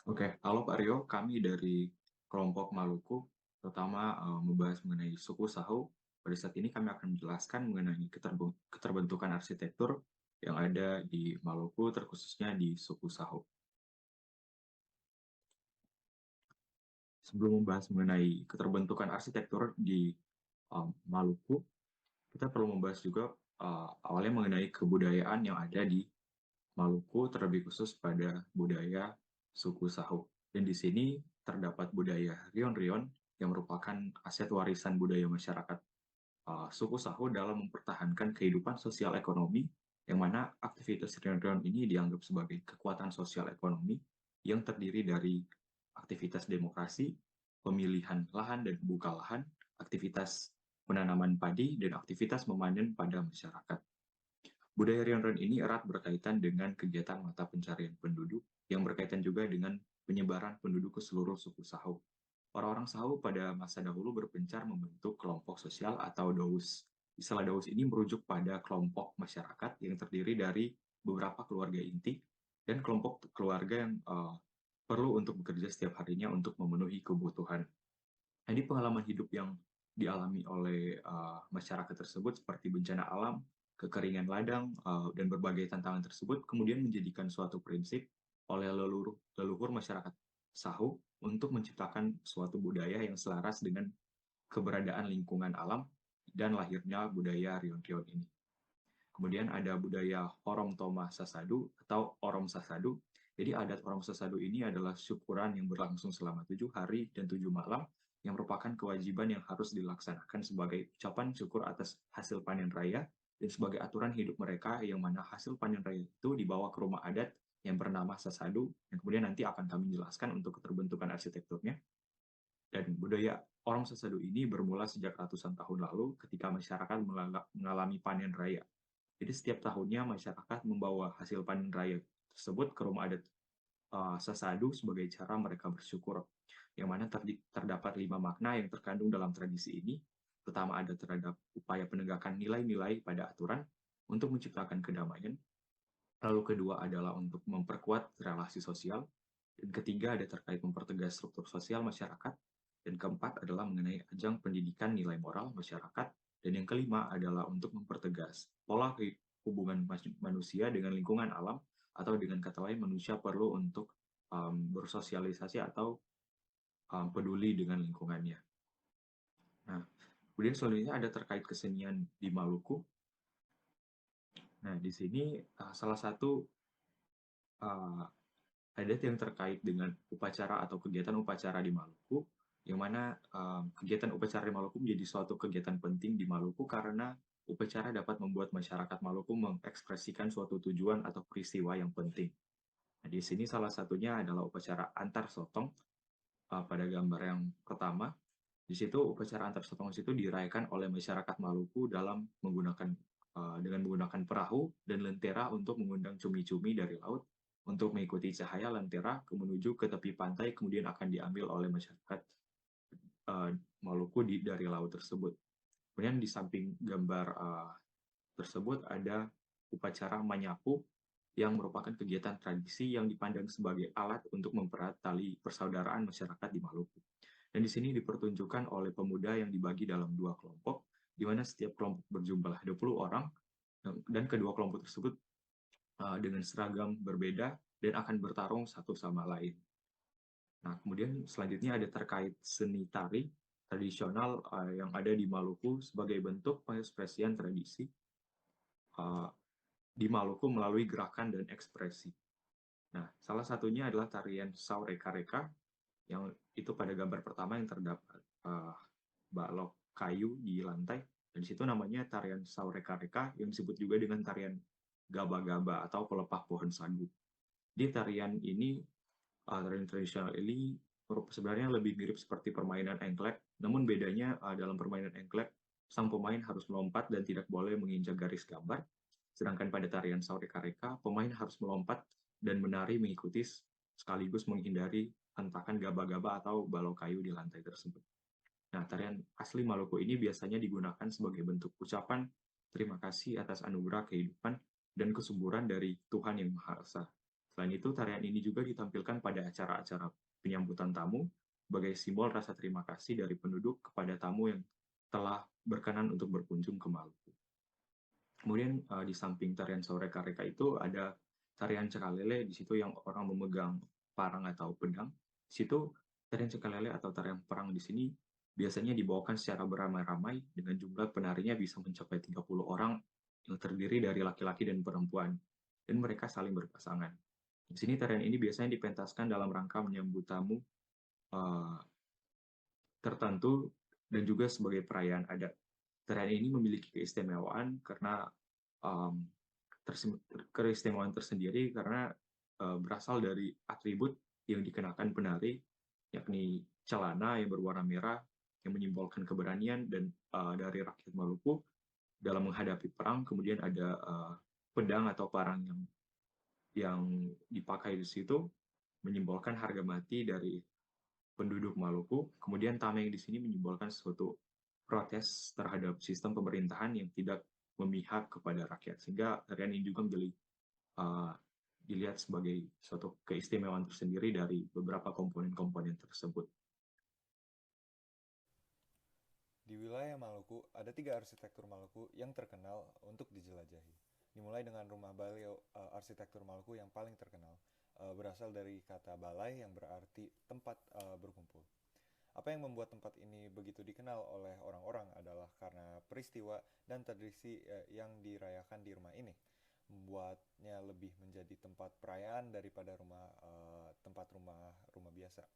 Oke, halo Pak Rio, kami dari kelompok Maluku, terutama membahas mengenai suku Sahu. Pada saat ini kami akan menjelaskan mengenai keterbentukan arsitektur yang ada di Maluku, terkhususnya di suku Sahu. Sebelum membahas mengenai keterbentukan arsitektur di Maluku, kita perlu membahas juga awalnya mengenai kebudayaan yang ada di Maluku, terlebih khusus pada budaya suku Sahu. Dan di sini terdapat budaya Rion-Rion yang merupakan aset warisan budaya masyarakat suku Sahu dalam mempertahankan kehidupan sosial ekonomi, yang mana aktivitas Rion-Rion ini dianggap sebagai kekuatan sosial ekonomi yang terdiri dari aktivitas demokrasi, pemilihan lahan dan buka lahan, aktivitas penanaman padi, dan aktivitas memanen pada masyarakat. Budaya Rion-Rion ini erat berkaitan dengan kegiatan mata pencarian penduduk yang berkaitan juga dengan penyebaran penduduk ke seluruh suku Sahu. Orang-orang Sahu pada masa dahulu berpencar membentuk kelompok sosial atau Dous. Istilah Dous ini merujuk pada kelompok masyarakat yang terdiri dari beberapa keluarga inti dan kelompok keluarga yang perlu untuk bekerja setiap harinya untuk memenuhi kebutuhan. Ini pengalaman hidup yang dialami oleh masyarakat tersebut seperti bencana alam, kekeringan ladang, dan berbagai tantangan tersebut kemudian menjadikan suatu prinsip oleh leluhur masyarakat Sahu untuk menciptakan suatu budaya yang selaras dengan keberadaan lingkungan alam dan lahirnya budaya Rion-Rion ini. Kemudian ada budaya Orom Toma Sasadu atau Orom Sasadu. Jadi adat Orom Sasadu ini adalah syukuran yang berlangsung selama 7 hari dan 7 malam yang merupakan kewajiban yang harus dilaksanakan sebagai ucapan syukur atas hasil panen raya dan sebagai aturan hidup mereka yang mana hasil panen raya itu dibawa ke rumah adat yang bernama Sasadu yang kemudian nanti akan kami jelaskan untuk keterbentukan arsitekturnya. Dan budaya Orang Sasadu ini bermula sejak ratusan tahun lalu ketika masyarakat mengalami panen raya. Jadi setiap tahunnya masyarakat membawa hasil panen raya tersebut ke rumah adat Sasadu sebagai cara mereka bersyukur. Yang mana terdapat 5 makna yang terkandung dalam tradisi ini. Pertama ada terhadap upaya penegakan nilai-nilai pada aturan untuk menciptakan kedamaian. Lalu kedua adalah untuk memperkuat relasi sosial. Dan ketiga ada terkait mempertegas struktur sosial masyarakat. Dan keempat adalah mengenai ajang pendidikan nilai moral masyarakat. Dan yang kelima adalah untuk mempertegas pola hubungan manusia dengan lingkungan alam, atau dengan kata lain manusia perlu untuk bersosialisasi atau peduli dengan lingkungannya. Nah, kemudian selanjutnya ada terkait kesenian di Maluku. Nah, di sini salah satu uh, adat yang terkait dengan upacara atau kegiatan upacara di Maluku, yang mana kegiatan upacara di Maluku menjadi suatu kegiatan penting di Maluku karena upacara dapat membuat masyarakat Maluku mengekspresikan suatu tujuan atau peristiwa yang penting. Nah, di sini salah satunya adalah upacara antar sotong pada gambar yang pertama. Di situ upacara antar sotong itu dirayakan oleh masyarakat Maluku dalam menggunakan dengan menggunakan perahu dan lentera untuk mengundang cumi-cumi dari laut untuk mengikuti cahaya lentera menuju ke tepi pantai, kemudian akan diambil oleh masyarakat uh, Maluku dari laut tersebut. Kemudian di samping gambar tersebut ada upacara manyapu yang merupakan kegiatan tradisi yang dipandang sebagai alat untuk mempererat tali persaudaraan masyarakat di Maluku. Dan di sini dipertunjukkan oleh pemuda yang dibagi dalam 2 kelompok, di mana setiap kelompok berjumlah 20 orang, dan kedua kelompok tersebut dengan seragam berbeda dan akan bertarung satu sama lain. Nah, kemudian selanjutnya ada terkait seni tari tradisional yang ada di Maluku sebagai bentuk pengekspresian tradisi di Maluku melalui gerakan dan ekspresi. Nah, salah satunya adalah tarian Saureka-reka, yang itu pada gambar pertama yang terdapat balok kayu di lantai. Dan di situ namanya tarian Saureka-reka yang disebut juga dengan tarian gaba-gaba atau pelepah pohon sagu. Di tarian ini, tarian tradisional ini sebenarnya lebih mirip seperti permainan engklek, namun bedanya dalam permainan engklek, sang pemain harus melompat dan tidak boleh menginjak garis gambar, sedangkan pada tarian Saureka-reka, pemain harus melompat dan menari mengikuti sekaligus menghindari hentakan gaba-gaba atau balok kayu di lantai tersebut. Nah, tarian asli Maluku ini biasanya digunakan sebagai bentuk ucapan terima kasih atas anugerah kehidupan dan kesuburan dari Tuhan Yang Maha Esa. Selain itu, tarian ini juga ditampilkan pada acara-acara penyambutan tamu sebagai simbol rasa terima kasih dari penduduk kepada tamu yang telah berkenan untuk berkunjung ke Maluku. Kemudian di samping tarian Saureka-reka itu ada tarian Cekalele, di situ yang orang memegang parang atau pedang. Di situ tarian Cekalele atau tarian perang di sini biasanya dibawakan secara beramai-ramai dengan jumlah penarinya bisa mencapai 30 orang yang terdiri dari laki-laki dan perempuan, dan mereka saling berpasangan. Di sini tarian ini biasanya dipentaskan dalam rangka menyambut tamu uh, tertentu dan juga sebagai perayaan adat. Tarian ini memiliki keistimewaan karena um, keistimewaan tersendiri karena berasal dari atribut yang dikenakan penari, yakni celana yang berwarna merah yang menyimbolkan keberanian, dan dari rakyat Maluku dalam menghadapi perang. Kemudian ada pedang atau parang yang dipakai di situ menyimbolkan harga mati dari penduduk Maluku. Kemudian tameng di sini menyimbolkan suatu protes terhadap sistem pemerintahan yang tidak memihak kepada rakyat, sehingga tarian ini juga menjadi dilihat sebagai suatu keistimewaan tersendiri dari beberapa komponen-komponen tersebut. Di wilayah Maluku, ada 3 arsitektur Maluku yang terkenal untuk dijelajahi. Dimulai dengan rumah Baleo, arsitektur Maluku yang paling terkenal, berasal dari kata balai yang berarti tempat berkumpul. Apa yang membuat tempat ini begitu dikenal oleh orang-orang adalah karena peristiwa dan tradisi yang dirayakan di rumah ini, membuatnya lebih menjadi tempat perayaan daripada tempat rumah biasa.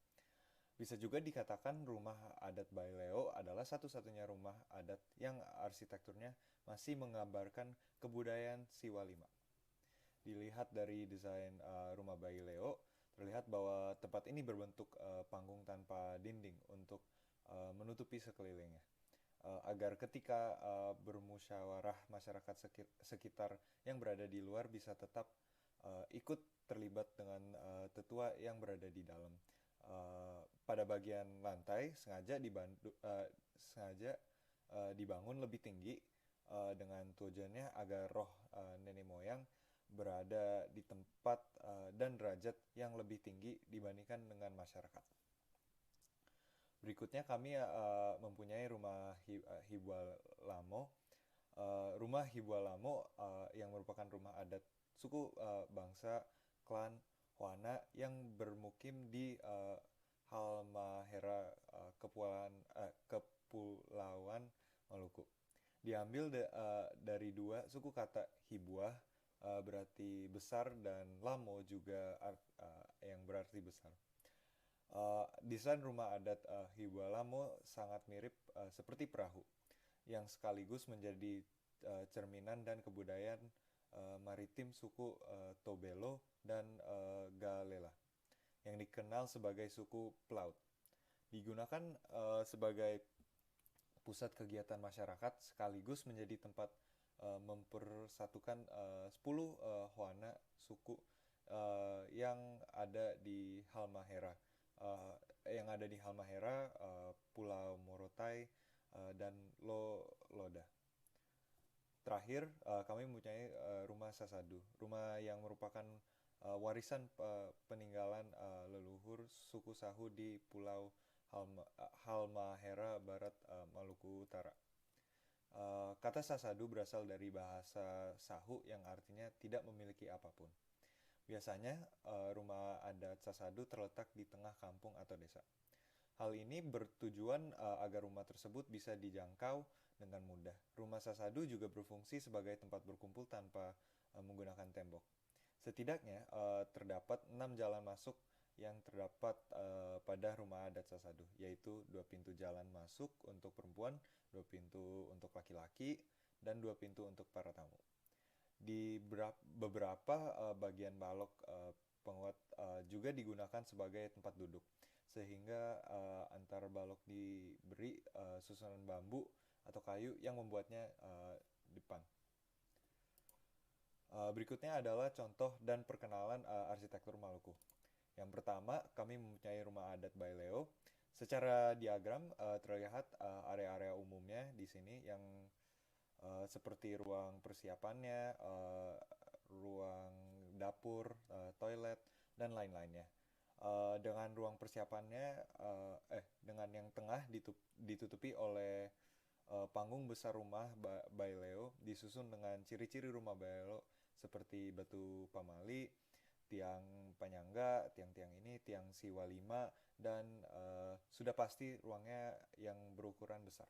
Bisa juga dikatakan rumah adat Baileo adalah satu-satunya rumah adat yang arsitekturnya masih menggambarkan kebudayaan Siwalima. Dilihat dari desain rumah Baileo, terlihat bahwa tempat ini berbentuk panggung tanpa dinding untuk menutupi sekelilingnya. Agar ketika bermusyawarah masyarakat sekitar yang berada di luar bisa tetap ikut terlibat dengan tetua yang berada di dalam. Pada bagian lantai sengaja dibangun lebih tinggi dengan tujuannya agar roh nenek moyang berada di tempat dan derajat yang lebih tinggi dibandingkan dengan masyarakat. Berikutnya kami mempunyai rumah Hibualamo. Rumah Hibualamo yang merupakan rumah adat suku bangsa klan Hoana yang bermukim di Halmahera, Kepulauan Maluku. Diambil dari dua suku kata Hibuah berarti besar dan Lamo juga yang berarti besar. Desain rumah adat Hibualamo sangat mirip seperti perahu, yang sekaligus menjadi cerminan dan kebudayaan maritim suku Tobelo dan Galela, yang dikenal sebagai suku pelaut. Digunakan sebagai pusat kegiatan masyarakat sekaligus menjadi tempat mempersatukan 10 Hoana suku yang ada di Halmahera, Pulau Morotai, dan Loda. Terakhir, kami mempunyai rumah Sasadu, rumah yang merupakan warisan peninggalan leluhur suku Sahu di Pulau Halmahera Barat, Maluku Utara. Kata Sasadu berasal dari bahasa Sahu yang artinya tidak memiliki apapun. Biasanya rumah adat Sasadu terletak di tengah kampung atau desa. Hal ini bertujuan agar rumah tersebut bisa dijangkau dengan mudah. Rumah Sasadu juga berfungsi sebagai tempat berkumpul tanpa menggunakan tembok. Setidaknya terdapat 6 jalan masuk yang terdapat pada rumah adat Sasadu, yaitu 2 pintu jalan masuk untuk perempuan, 2 pintu untuk laki-laki, dan 2 pintu untuk para tamu. Di beberapa bagian balok penguat juga digunakan sebagai tempat duduk, sehingga antar balok diberi susunan bambu atau kayu yang membuatnya depan. Berikutnya adalah contoh dan perkenalan arsitektur Maluku. Yang pertama, kami mempunyai rumah adat Baileo. Secara diagram terlihat area-area umumnya di sini yang seperti ruang persiapannya, ruang dapur, toilet, dan lain-lainnya. Dengan ruang persiapannya, dengan yang tengah ditutupi oleh panggung besar rumah Baileo, disusun dengan ciri-ciri rumah Baileo seperti batu pamali, tiang penyangga, tiang-tiang ini, tiang siwa 5, dan sudah pasti ruangnya yang berukuran besar.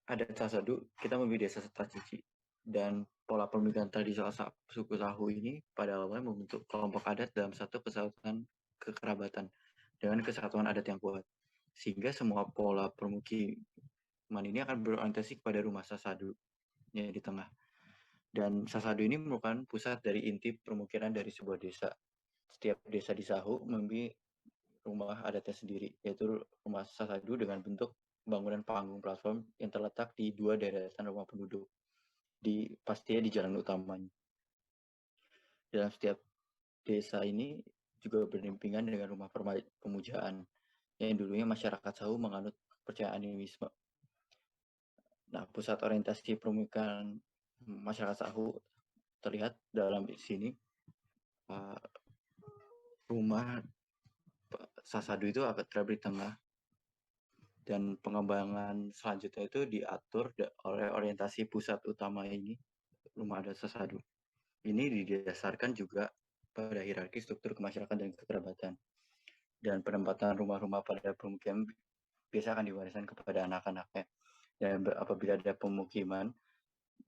Adat Sasadu, kita memilih desa Setacici. Dan pola pemilihan tradisional suku Sahu ini pada awalnya membentuk kelompok adat dalam satu kesatuan kekerabatan dengan kesatuan adat yang kuat. Sehingga semua pola permukiman ini akan berorientasi kepada rumah Sasadu yang di tengah. Dan Sasadu ini merupakan pusat dari inti permukiman dari sebuah desa. Setiap desa di Sahu memiliki rumah adatnya sendiri, yaitu rumah Sasadu dengan bentuk bangunan panggung platform yang terletak di dua deretan rumah penduduk, pastinya di jalan utamanya. Dalam setiap desa ini juga berdampingan dengan rumah pemujaan, yang dulunya masyarakat Sahu menganut kepercayaan animisme. Nah, pusat orientasi permukiman masyarakat Sahu terlihat dalam sini. Rumah Sasadu itu akan terlihat di tengah, dan pengembangan selanjutnya itu diatur oleh orientasi pusat utama ini, rumah adat Sasadu. Ini didasarkan juga pada hierarki struktur kemasyarakatan dan kekerabatan. Dan penempatan rumah-rumah pada pemukiman biasa akan diwariskan kepada anak-anaknya. Dan apabila ada pemukiman,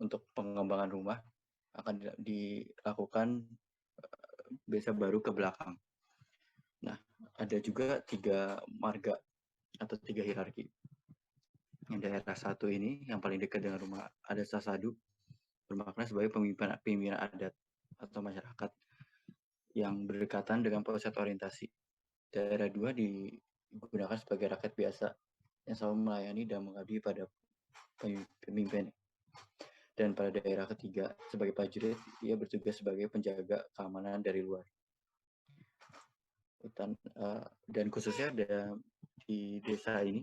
untuk pengembangan rumah akan dilakukan biasa baru ke belakang. Nah, ada juga 3 marga atau 3 hierarki. Yang daerah satu ini, yang paling dekat dengan rumah adat Sasadu, bermakna sebagai pimpinan adat atau masyarakat yang berdekatan dengan pusat orientasi. Daerah 2 digunakan sebagai rakyat biasa yang selalu melayani dan mengabdi pada pemimpin. Dan pada daerah ketiga, sebagai prajurit, ia bertugas sebagai penjaga keamanan dari luar. Dan khususnya ada di desa ini,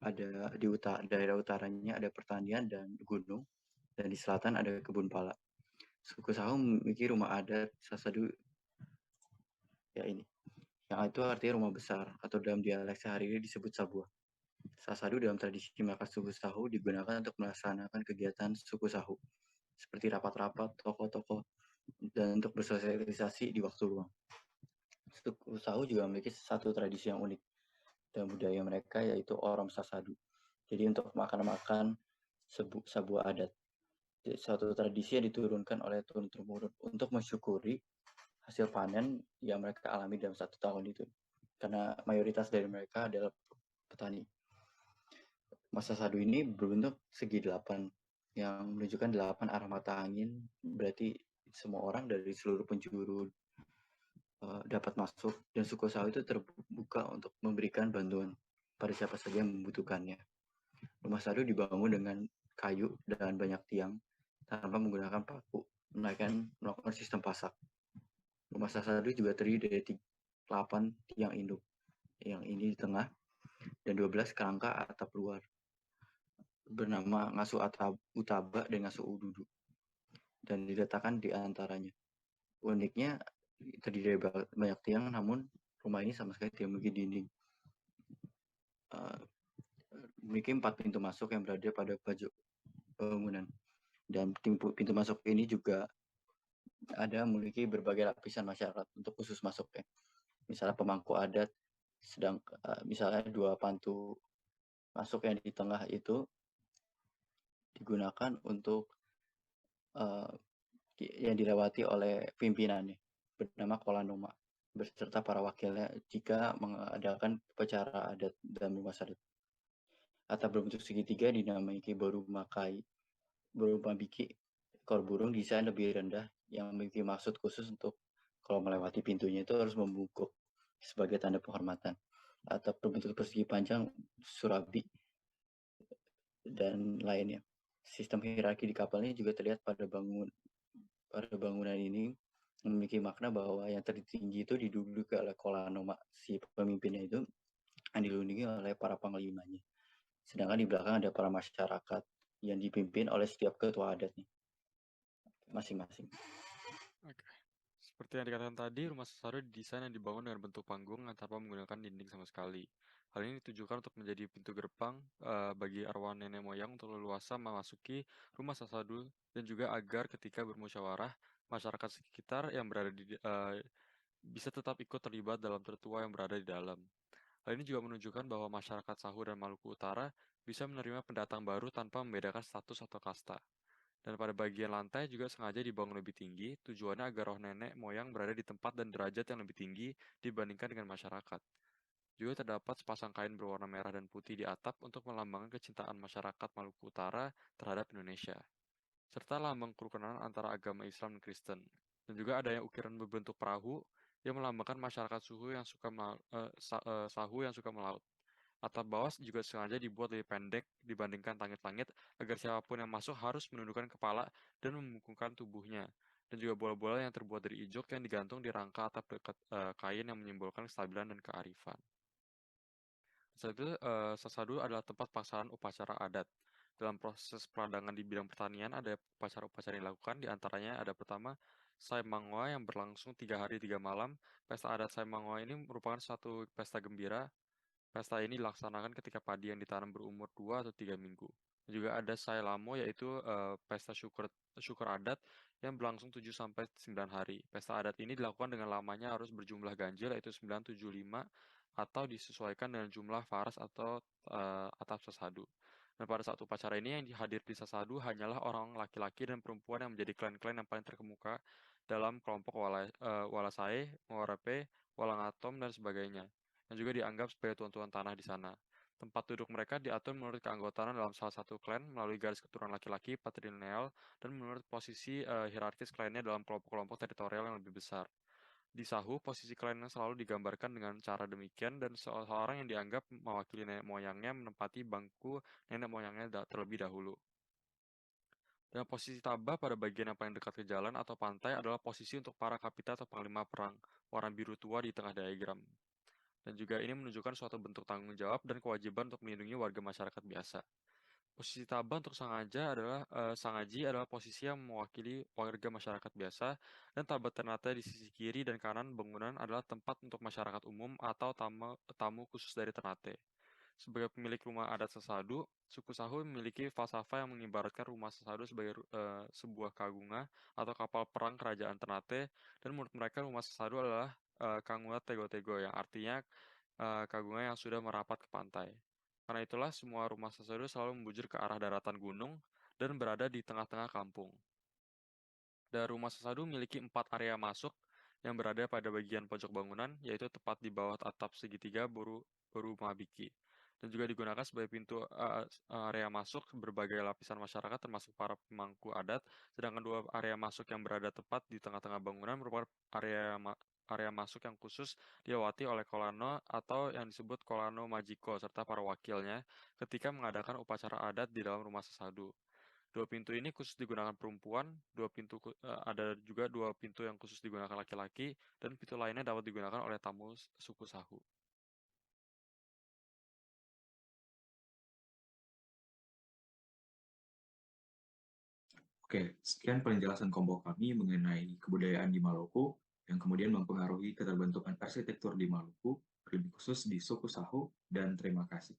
ada di daerah utaranya ada pertanian dan gunung, dan di selatan ada kebun pala. Suku Sahu memiliki rumah adat Sasadu ya ini, yang itu artinya rumah besar, atau dalam dialek sehari-hari disebut sabuah. Sasadu dalam tradisi masyarakat suku Sahu digunakan untuk melaksanakan kegiatan suku Sahu, seperti rapat-rapat, tokoh-tokoh, dan untuk bersosialisasi di waktu luang. Suku Sahu juga memiliki satu tradisi yang unik dan budaya mereka, yaitu orom Sasadu. Jadi untuk makan-makan sebuah adat. Jadi, suatu tradisi yang diturunkan oleh turun-temurun untuk mensyukuri hasil panen yang mereka alami dalam 1 tahun itu. Karena mayoritas dari mereka adalah petani. Masa Sadu ini berbentuk segi 8 yang menunjukkan 8 arah mata angin, berarti semua orang dari seluruh penjuru dapat masuk, dan suku Sahu itu terbuka untuk memberikan bantuan pada siapa saja yang membutuhkannya. Rumah Sadu dibangun dengan kayu dan banyak tiang tanpa menggunakan paku, melakukan sistem pasak. Rumah Sadu juga terdiri dari 8 tiang induk, yang ini di tengah, dan 12 kerangka atap luar, bernama Ngasu Utaba dan Ngasu Ududu, dan diletakkan di antaranya. Uniknya, terdiri dari banyak tiang, namun rumah ini sama sekali tidak memiliki dinding. Memiliki 4 pintu masuk yang berada pada pojok bangunan, dan pintu masuk ini juga ada memiliki berbagai lapisan masyarakat untuk khusus masuknya. Misalnya pemangku adat, misalnya 2 pintu masuk yang di tengah itu digunakan untuk yang dilewati oleh pimpinannya, bernama Kolanoma, beserta para wakilnya jika mengadakan upacara adat dalam rumah adat. Atap berbentuk segitiga dinamai Kiboru Makai, berupa biki, ekor burung desain lebih rendah yang memiliki maksud khusus untuk kalau melewati pintunya itu harus membungkuk sebagai tanda penghormatan. Atap berbentuk persegi panjang surabi dan lainnya. Sistem hierarki di kapalnya juga terlihat pada bangunan ini memiliki makna bahwa yang tertinggi itu diduduki oleh Kolanoma, si pemimpinnya itu, yang dilindungi oleh para panglimanya. Sedangkan di belakang ada para masyarakat yang dipimpin oleh setiap ketua adatnya. masing-masing. Oke. Seperti yang dikatakan tadi, rumah Sasado didesain dan dibangun dengan bentuk panggung tanpa menggunakan dinding sama sekali. Hal ini ditujukan untuk menjadi pintu gerbang bagi arwah nenek moyang untuk leluasa memasuki rumah Sasado dan juga agar ketika bermusyawarah, masyarakat sekitar yang berada bisa tetap ikut terlibat dalam tertua yang berada di dalam. Hal ini juga menunjukkan bahwa masyarakat Sahu dan Maluku Utara bisa menerima pendatang baru tanpa membedakan status atau kasta. Dan pada bagian lantai juga sengaja dibangun lebih tinggi, tujuannya agar roh nenek moyang berada di tempat dan derajat yang lebih tinggi dibandingkan dengan masyarakat. Juga terdapat sepasang kain berwarna merah dan putih di atap untuk melambangkan kecintaan masyarakat Maluku Utara terhadap Indonesia, serta lambang kerukunan antara agama Islam dan Kristen. Dan juga adanya ukiran berbentuk perahu yang melambangkan masyarakat Sahu yang suka melaut. Atap bawah juga sengaja dibuat lebih pendek dibandingkan langit-langit agar siapapun yang masuk harus menundukkan kepala dan membungkukkan tubuhnya. Dan juga bola-bola yang terbuat dari ijok yang digantung di rangka atap dekat kain yang menyimbolkan kestabilan dan kearifan. Setelah itu, Sasadu adalah tempat pelaksanaan upacara adat. Dalam proses peradangan di bidang pertanian, ada upacara-upacara yang dilakukan, di antaranya ada pertama, Sai Mangwa yang berlangsung 3 hari 3 malam. Pesta adat Sai Mangwa ini merupakan suatu pesta gembira. Pesta ini dilaksanakan ketika padi yang ditanam berumur 2 atau 3 minggu. Dan juga ada Sai Lamo, yaitu pesta syukur adat yang berlangsung 7 sampai 9 hari. Pesta adat ini dilakukan dengan lamanya harus berjumlah ganjil, yaitu 975, atau disesuaikan dengan jumlah faras atau atap sasadu. Dan pada saat upacara ini yang hadir di sasadu hanyalah orang laki-laki dan perempuan yang menjadi klan-klan yang paling terkemuka dalam kelompok Walasae, Morape, Walangatom, dan sebagainya, yang juga dianggap sebagai tuan-tuan tanah di sana. Tempat duduk mereka diatur menurut keanggotaan dalam salah satu klan melalui garis keturunan laki-laki patrilineal dan menurut posisi hierarkis klannya dalam kelompok-kelompok teritorial yang lebih besar. Di Sahu, posisi klan selalu digambarkan dengan cara demikian dan seseorang yang dianggap mewakili nenek moyangnya menempati bangku nenek moyangnya terlebih dahulu. Dan posisi tabah pada bagian yang paling dekat ke jalan atau pantai adalah posisi untuk para kapita atau panglima perang, warna biru tua di tengah diagram. Dan juga ini menunjukkan suatu bentuk tanggung jawab dan kewajiban untuk melindungi warga masyarakat biasa. Posisi tabah untuk Sangaji adalah posisi yang mewakili warga masyarakat biasa, dan tabah Ternate di sisi kiri dan kanan bangunan adalah tempat untuk masyarakat umum atau tamu khusus dari Ternate. Sebagai pemilik rumah adat Sasadu, suku Sahu memiliki falsafah yang mengibaratkan rumah Sasadu sebagai sebuah kagunga atau kapal perang kerajaan Ternate, dan menurut mereka rumah Sasadu adalah Kangua Tego-Tego, yang artinya kagunga yang sudah merapat ke pantai. Karena itulah semua rumah Sasado selalu membujur ke arah daratan gunung dan berada di tengah-tengah kampung. Dan rumah Sasado memiliki 4 area masuk yang berada pada bagian pojok bangunan, yaitu tepat di bawah atap segitiga Mabiki. Dan juga digunakan sebagai pintu area masuk berbagai lapisan masyarakat termasuk para pemangku adat, sedangkan 2 area masuk yang berada tepat di tengah-tengah bangunan merupakan area masuk yang khusus dilewati oleh Kolano atau yang disebut Kolano Majiko serta para wakilnya ketika mengadakan upacara adat di dalam rumah Sasadu. 2 pintu ini khusus digunakan perempuan, ada juga 2 pintu yang khusus digunakan laki-laki, dan pintu lainnya dapat digunakan oleh tamu suku Sahu. Oke, sekian penjelasan kelompok kami mengenai kebudayaan di Maluku yang kemudian mempengaruhi keterbentukan arsitektur di Maluku, lebih khusus di suku Sahu, dan terima kasih.